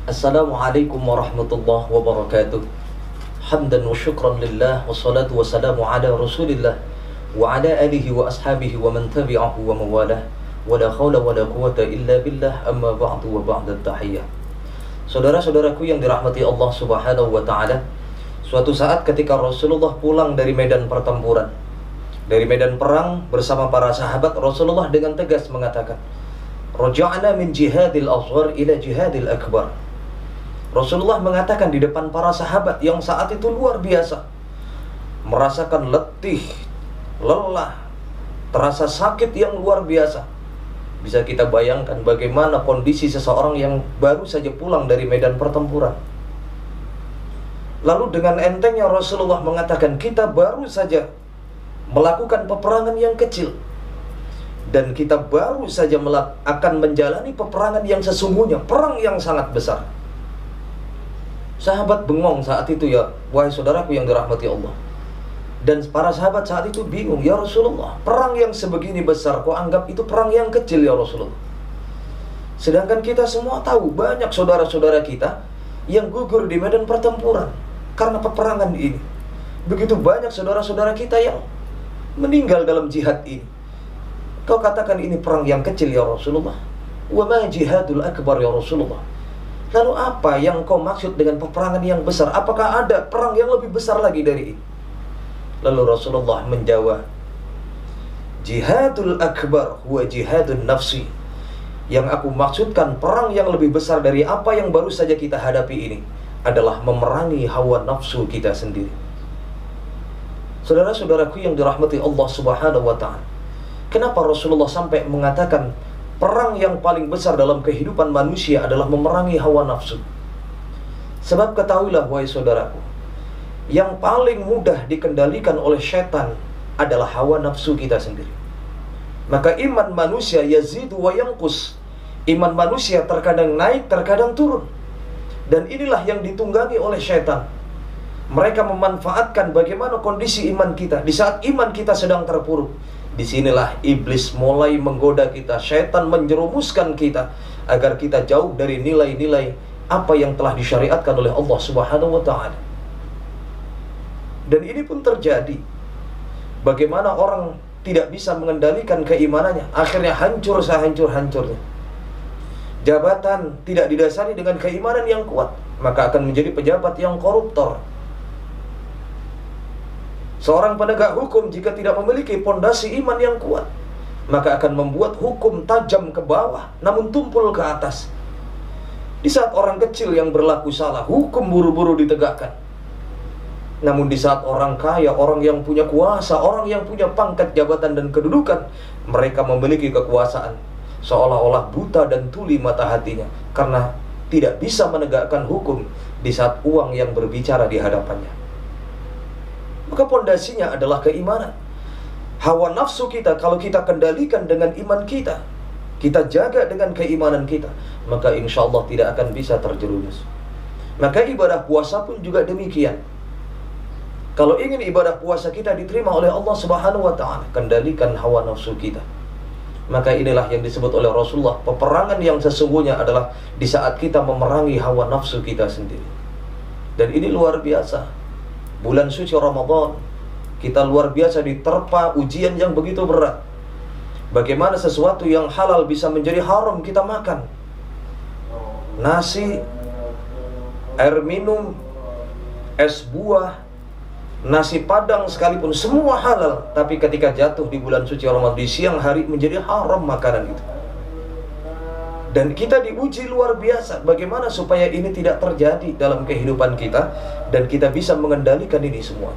Assalamualaikum warahmatullahi wabarakatuh. Hamdan wa syukran lillah, wassalatu wassalamu ala rasulillah wa ala alihi wa ashabihi wa man tabi'ahu wa mawalah, wa la khawla wa la quwata illa billah, amma ba'du wa ba'da tahiyyah. Saudara-saudaraku yang dirahmati Allah subhanahu wa ta'ala, suatu saat ketika Rasulullah pulang dari medan pertempuran, dari medan perang bersama para sahabat, Rasulullah dengan tegas mengatakan, raja'na min jihadil asghar ila jihadil akbar. Rasulullah mengatakan di depan para sahabat yang saat itu luar biasa, merasakan letih, lelah, terasa sakit yang luar biasa. Bisa kita bayangkan bagaimana kondisi seseorang yang baru saja pulang dari medan pertempuran. Lalu dengan entengnya Rasulullah mengatakan, kita baru saja melakukan peperangan yang kecil, dan kita baru saja akan menjalani peperangan yang sesungguhnya, perang yang sangat besar. Sahabat bengong saat itu, ya wahai saudaraku yang dirahmati Allah. Dan para sahabat saat itu bingung, ya Rasulullah, perang yang sebegini besar kok anggap itu perang yang kecil ya Rasulullah. Sedangkan kita semua tahu banyak saudara-saudara kita yang gugur di medan pertempuran karena peperangan ini. Begitu banyak saudara-saudara kita yang meninggal dalam jihad ini. Kau katakan ini perang yang kecil ya Rasulullah. Wa ma jihadul akbar ya Rasulullah. Lalu apa yang kau maksud dengan peperangan yang besar? Apakah ada perang yang lebih besar lagi dari ini? Lalu Rasulullah menjawab, jihadul akbar huwa jihadun nafsi. Yang aku maksudkan perang yang lebih besar dari apa yang baru saja kita hadapi ini adalah memerangi hawa nafsu kita sendiri. Saudara-saudaraku yang dirahmati Allah subhanahu wa ta'ala, kenapa Rasulullah sampai mengatakan perang yang paling besar dalam kehidupan manusia adalah memerangi hawa nafsu? Sebab ketahuilah wahai saudaraku, yang paling mudah dikendalikan oleh setan adalah hawa nafsu kita sendiri. Maka iman manusia yazidu wa yanqus. Iman manusia terkadang naik, terkadang turun. Dan inilah yang ditunggangi oleh setan. Mereka memanfaatkan bagaimana kondisi iman kita di saat iman kita sedang terpuruk. Disinilah iblis mulai menggoda kita, setan menjerumuskan kita agar kita jauh dari nilai-nilai apa yang telah disyariatkan oleh Allah subhanahu wa ta'ala. Dan ini pun terjadi. Bagaimana orang tidak bisa mengendalikan keimanannya, akhirnya hancur sehancur-hancurnya. Jabatan tidak didasari dengan keimanan yang kuat, maka akan menjadi pejabat yang koruptor. Seorang penegak hukum jika tidak memiliki pondasi iman yang kuat, maka akan membuat hukum tajam ke bawah namun tumpul ke atas. Di saat orang kecil yang berlaku salah, hukum buru-buru ditegakkan. Namun di saat orang kaya, orang yang punya kuasa, orang yang punya pangkat jabatan dan kedudukan, mereka memiliki kekuasaan, seolah-olah buta dan tuli mata hatinya karena tidak bisa menegakkan hukum di saat uang yang berbicara di hadapannya. Maka pondasinya adalah keimanan. Hawa nafsu kita kalau kita kendalikan dengan iman kita, kita jaga dengan keimanan kita, maka insya Allah tidak akan bisa terjerumus. Maka ibadah puasa pun juga demikian. Kalau ingin ibadah puasa kita diterima oleh Allah subhanahu wa ta'ala, kendalikan hawa nafsu kita. Maka inilah yang disebut oleh Rasulullah, peperangan yang sesungguhnya adalah di saat kita memerangi hawa nafsu kita sendiri. Dan ini luar biasa. Bulan suci Ramadan, kita luar biasa diterpa ujian yang begitu berat. Bagaimana sesuatu yang halal bisa menjadi haram kita makan. Nasi, air minum, es buah, nasi padang sekalipun semua halal, tapi ketika jatuh di bulan suci Ramadan di siang hari menjadi haram makanan itu. Dan kita diuji luar biasa bagaimana supaya ini tidak terjadi dalam kehidupan kita dan kita bisa mengendalikan ini semua.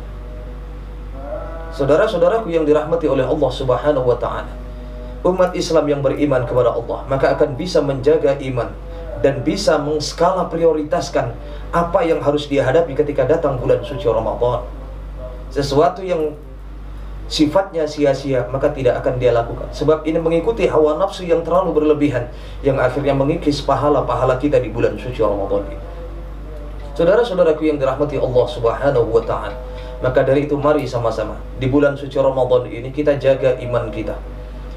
Saudara-saudaraku yang dirahmati oleh Allah subhanahu wa ta'ala, umat Islam yang beriman kepada Allah maka akan bisa menjaga iman dan bisa mengskala prioritaskan apa yang harus dihadapi ketika datang bulan suci Ramadan. Sesuatu yang sifatnya sia-sia maka tidak akan dia lakukan, sebab ini mengikuti hawa nafsu yang terlalu berlebihan yang akhirnya mengikis pahala-pahala kita di bulan suci Ramadan ini. Saudara-saudaraku yang dirahmati Allah subhanahu wa ta'ala, maka dari itu mari sama-sama di bulan suci Ramadan ini kita jaga iman kita,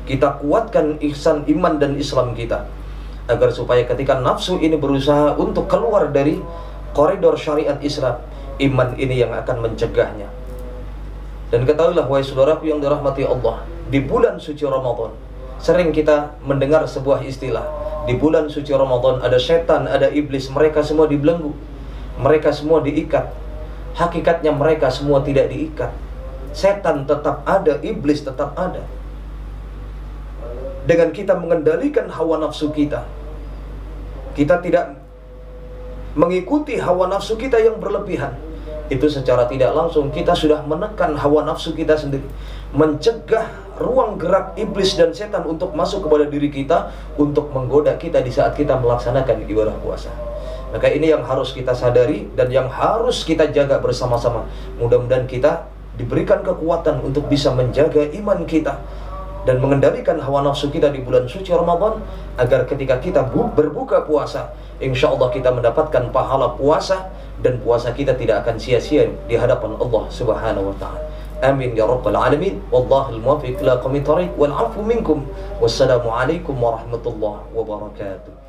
kita kuatkan ihsan iman dan Islam kita, agar supaya ketika nafsu ini berusaha untuk keluar dari koridor syariat Islam, iman ini yang akan mencegahnya. Dan ketahuilah wahai saudaraku yang dirahmati Allah, di bulan suci Ramadan sering kita mendengar sebuah istilah, di bulan suci Ramadan ada setan, ada iblis, mereka semua dibelenggu, mereka semua diikat. Hakikatnya mereka semua tidak diikat. Setan tetap ada, iblis tetap ada. Dengan kita mengendalikan hawa nafsu kita, kita tidak mengikuti hawa nafsu kita yang berlebihan, itu secara tidak langsung kita sudah menekan hawa nafsu kita sendiri, mencegah ruang gerak iblis dan setan untuk masuk kepada diri kita, untuk menggoda kita di saat kita melaksanakan ibadah puasa. Maka ini yang harus kita sadari dan yang harus kita jaga bersama-sama. Mudah-mudahan kita diberikan kekuatan untuk bisa menjaga iman kita dan mengendalikan hawa nafsu kita di bulan suci Ramadan, agar ketika kita berbuka puasa, insya Allah kita mendapatkan pahala puasa, dan puasa kita tidak akan sia-sia di hadapan Allah Subhanahu wa ta'ala. Amin ya rabbal alamin. Wallahul muwaffiq ila aqwamit thariq wal 'afwu minkum. Wassalamu alaikum warahmatullahi wabarakatuh.